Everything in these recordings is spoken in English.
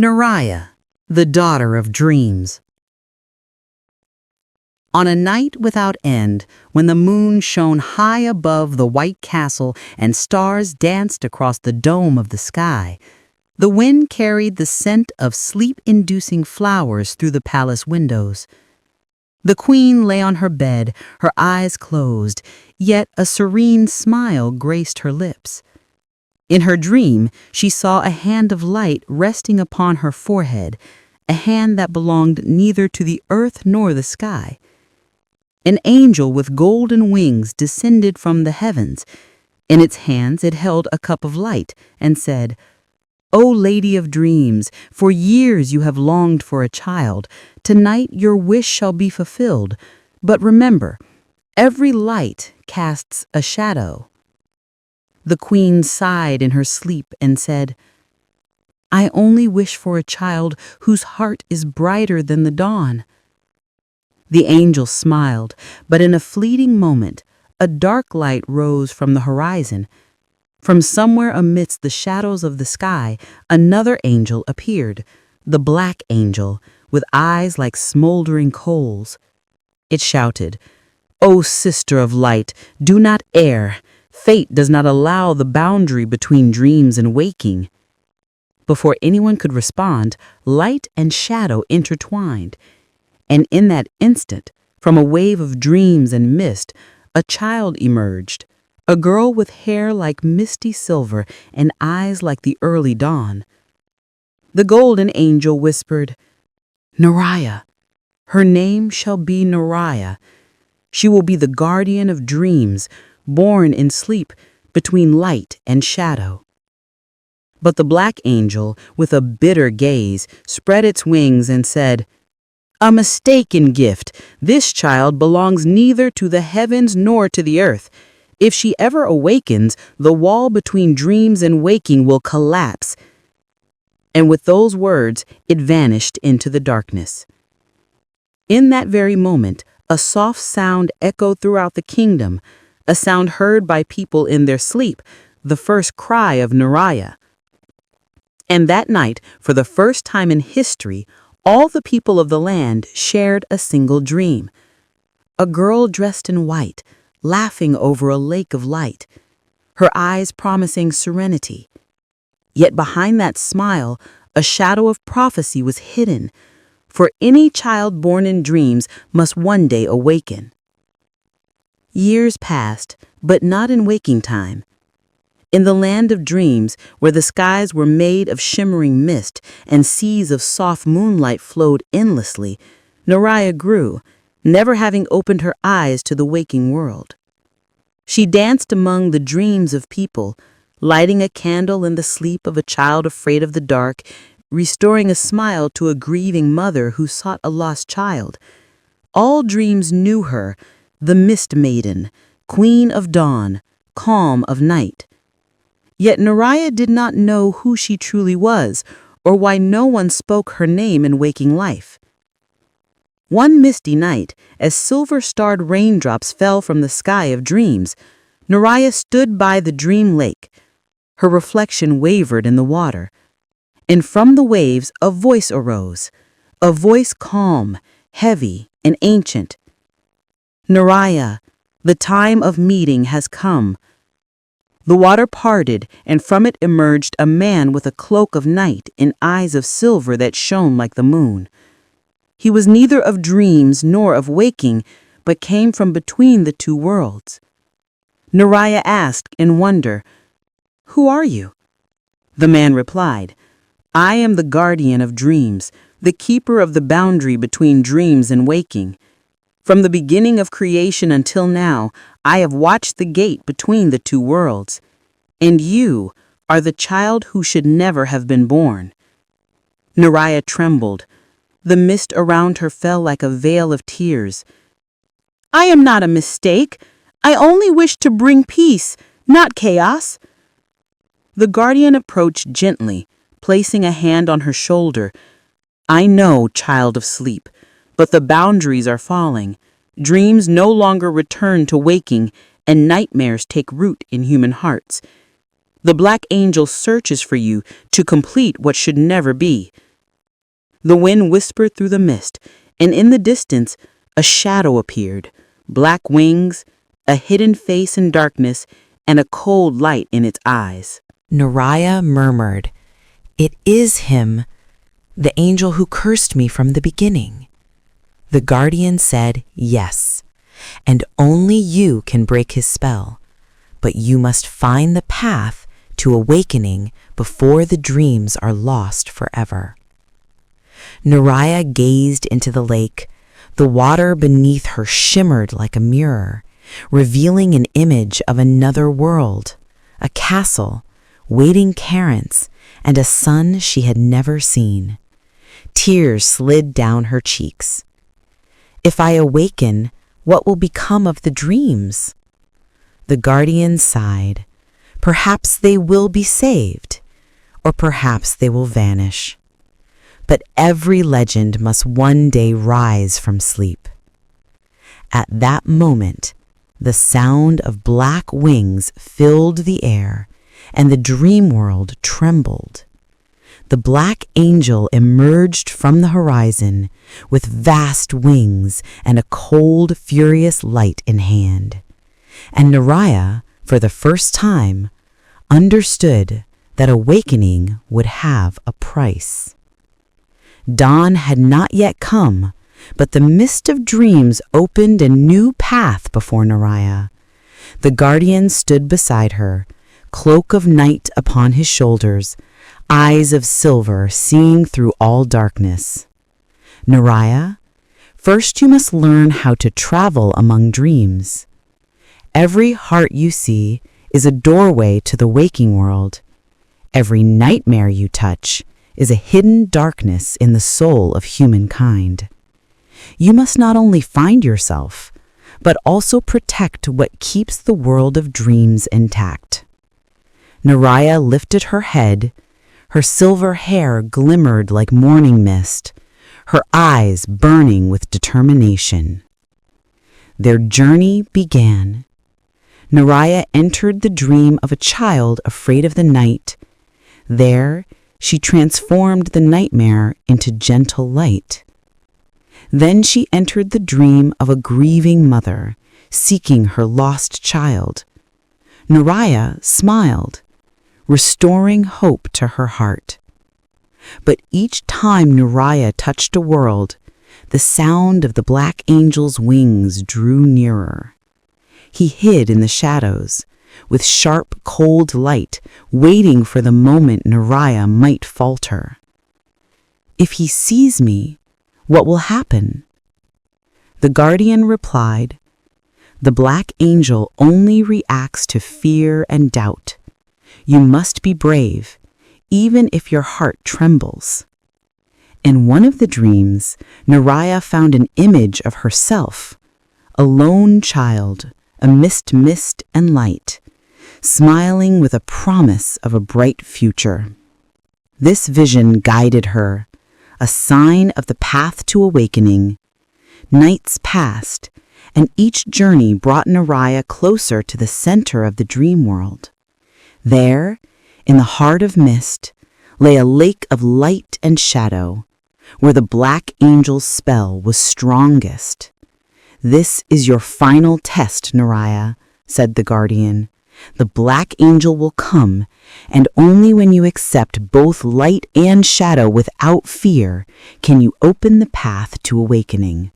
Neriah, the daughter of dreams. On a night without end, when the moon shone high above the white castle and stars danced across the dome of the sky, the wind carried the scent of sleep-inducing flowers through the palace windows. The queen lay on her bed, her eyes closed, yet a serene smile graced her lips. In her dream, she saw a hand of light resting upon her forehead, a hand that belonged neither to the earth nor the sky. An angel with golden wings descended from the heavens. In its hands it held a cup of light and said, "O Lady of Dreams, for years you have longed for a child. Tonight your wish shall be fulfilled. But remember, every light casts a shadow." The queen sighed in her sleep and said, "I only wish for a child whose heart is brighter than the dawn." The angel smiled, but in a fleeting moment, a dark light rose from the horizon. From somewhere amidst the shadows of the sky, another angel appeared, the black angel, with eyes like smoldering coals. It shouted, "O sister of light, do not err. Fate does not allow the boundary between dreams and waking." Before anyone could respond, light and shadow intertwined. And in that instant, from a wave of dreams and mist, a child emerged, a girl with hair like misty silver and eyes like the early dawn. The golden angel whispered, "Neriah. Her name shall be Neriah. She will be the guardian of dreams, born in sleep between light and shadow." But the black angel, with a bitter gaze, spread its wings and said, "A mistaken gift. This child belongs neither to the heavens nor to the earth. If she ever awakens, the wall between dreams and waking will collapse." And with those words, it vanished into the darkness. In that very moment, a soft sound echoed throughout the kingdom, a sound heard by people in their sleep, the first cry of Neriah. And that night, for the first time in history, all the people of the land shared a single dream. A girl dressed in white, laughing over a lake of light, her eyes promising serenity. Yet behind that smile, a shadow of prophecy was hidden, for any child born in dreams must one day awaken. Years passed, but not in waking time. In the land of dreams, where the skies were made of shimmering mist and seas of soft moonlight flowed endlessly, Neriah grew, never having opened her eyes to the waking world. She danced among the dreams of people, lighting a candle in the sleep of a child afraid of the dark, restoring a smile to a grieving mother who sought a lost child. All dreams knew her, the mist maiden, queen of dawn, calm of night. Yet Neriah did not know who she truly was, or why no one spoke her name in waking life. One misty night, as silver-starred raindrops fell from the sky of dreams, Neriah stood by the dream lake. Her reflection wavered in the water, and from the waves a voice arose, a voice calm, heavy, and ancient. "Neriah, the time of meeting has come." The water parted, and from it emerged a man with a cloak of night and eyes of silver that shone like the moon. He was neither of dreams nor of waking, but came from between the two worlds. Neriah asked in wonder, "Who are you?" The man replied, "I am the guardian of dreams, the keeper of the boundary between dreams and waking. From the beginning of creation until now, I have watched the gate between the two worlds. And you are the child who should never have been born." Neriah trembled. The mist around her fell like a veil of tears. "I am not a mistake. I only wish to bring peace, not chaos." The guardian approached gently, placing a hand on her shoulder. "I know, child of sleep, but the boundaries are falling. Dreams no longer return to waking, and nightmares take root in human hearts. The black angel searches for you to complete what should never be. The wind whispered through the mist, and in the distance, a shadow appeared, black wings, a hidden face in darkness, and a cold light in its eyes. Neriah murmured, "It is him, the angel who cursed me from the beginning." The guardian said, "Yes, and only you can break his spell, but you must find the path to awakening before the dreams are lost forever." Neriah gazed into the lake. The water beneath her shimmered like a mirror, revealing an image of another world, a castle, waiting parents, and a son she had never seen. Tears slid down her cheeks. "If I awaken, what will become of the dreams?" The guardian sighed. "Perhaps they will be saved, or perhaps they will vanish. But every legend must one day rise from sleep." At that moment, the sound of black wings filled the air, and the dream world trembled. The black angel emerged from the horizon with vast wings and a cold, furious light in hand. And Neriah, for the first time, understood that awakening would have a price. Dawn had not yet come, but the mist of dreams opened a new path before Neriah. The guardian stood beside her, cloak of night upon his shoulders, eyes of silver seeing through all darkness. "Neriah, first you must learn how to travel among dreams. Every heart you see is a doorway to the waking world. Every nightmare you touch is a hidden darkness in the soul of humankind. You must not only find yourself, but also protect what keeps the world of dreams intact." Neriah lifted her head. Her silver hair glimmered like morning mist, her eyes burning with determination. Their journey began. Neriah entered the dream of a child afraid of the night. There, she transformed the nightmare into gentle light. Then she entered the dream of a grieving mother, seeking her lost child. Neriah smiled, restoring hope to her heart. But each time Neriah touched a world, the sound of the black angel's wings drew nearer. He hid in the shadows, with sharp, cold light, waiting for the moment Neriah might falter. "If he sees me, what will happen?" The guardian replied, "The black angel only reacts to fear and doubt. You must be brave, even if your heart trembles." In one of the dreams, Neriah found an image of herself, a lone child, amidst mist and light, smiling with a promise of a bright future. This vision guided her, a sign of the path to awakening. Nights passed, and each journey brought Neriah closer to the center of the dream world. There, in the heart of mist, lay a lake of light and shadow, where the black angel's spell was strongest. "This is your final test, Neriah," said the guardian. "The black angel will come, and only when you accept both light and shadow without fear can you open the path to awakening."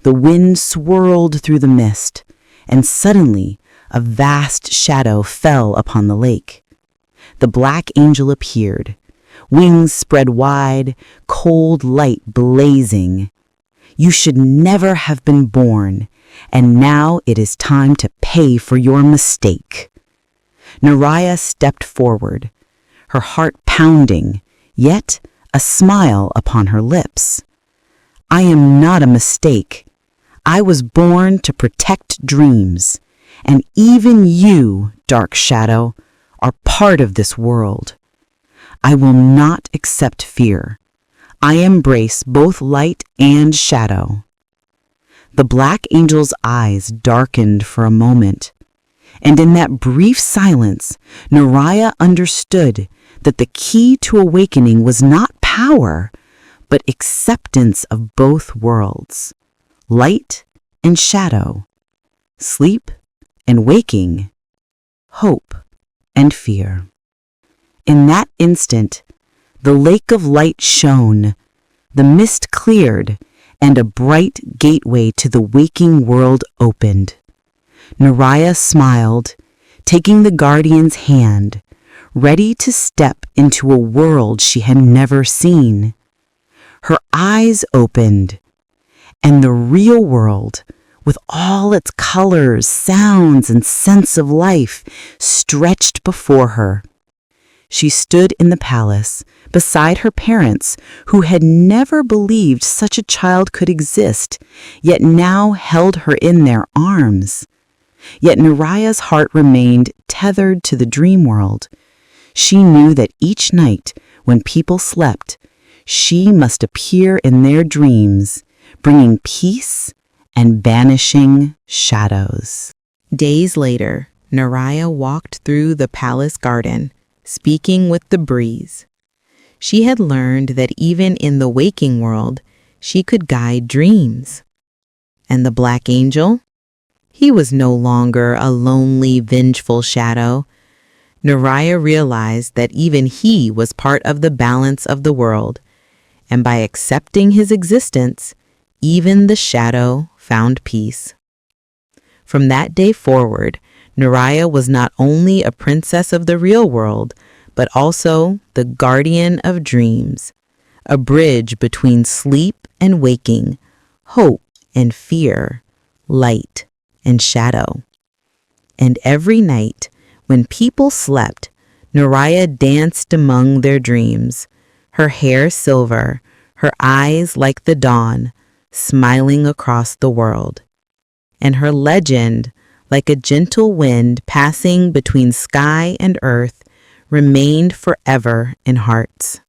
The wind swirled through the mist, and suddenly a vast shadow fell upon the lake. The black angel appeared, wings spread wide, cold light blazing. "You should never have been born, and now it is time to pay for your mistake." Neriah stepped forward, her heart pounding, yet a smile upon her lips. "I am not a mistake. I was born to protect dreams, and even you, dark shadow, are part of this world. I will not accept fear. I embrace both light and shadow." The black angel's eyes darkened for a moment, and in that brief silence, Neriah understood that the key to awakening was not power, but acceptance of both worlds, light and shadow, sleep and waking, hope and fear. In that instant, the lake of light shone, the mist cleared, and a bright gateway to the waking world opened. Neriah smiled, taking the guardian's hand, ready to step into a world she had never seen. Her eyes opened, and the real world, with all its colors, sounds, and sense of life, stretched before her. She stood in the palace, beside her parents, who had never believed such a child could exist, yet now held her in their arms. Yet Neriah's heart remained tethered to the dream world. She knew that each night, when people slept, she must appear in their dreams, bringing peace and banishing shadows. Days later, Neriah walked through the palace garden, speaking with the breeze. She had learned that even in the waking world, she could guide dreams. And the black angel? He was no longer a lonely, vengeful shadow. Neriah realized that even he was part of the balance of the world, and by accepting his existence, even the shadow found peace. From that day forward, Neriah was not only a princess of the real world, but also the guardian of dreams, a bridge between sleep and waking, hope and fear, light and shadow. And every night, when people slept, Neriah danced among their dreams, her hair silver, her eyes like the dawn, smiling across the world. And her legend, like a gentle wind passing between sky and earth, remained forever in hearts.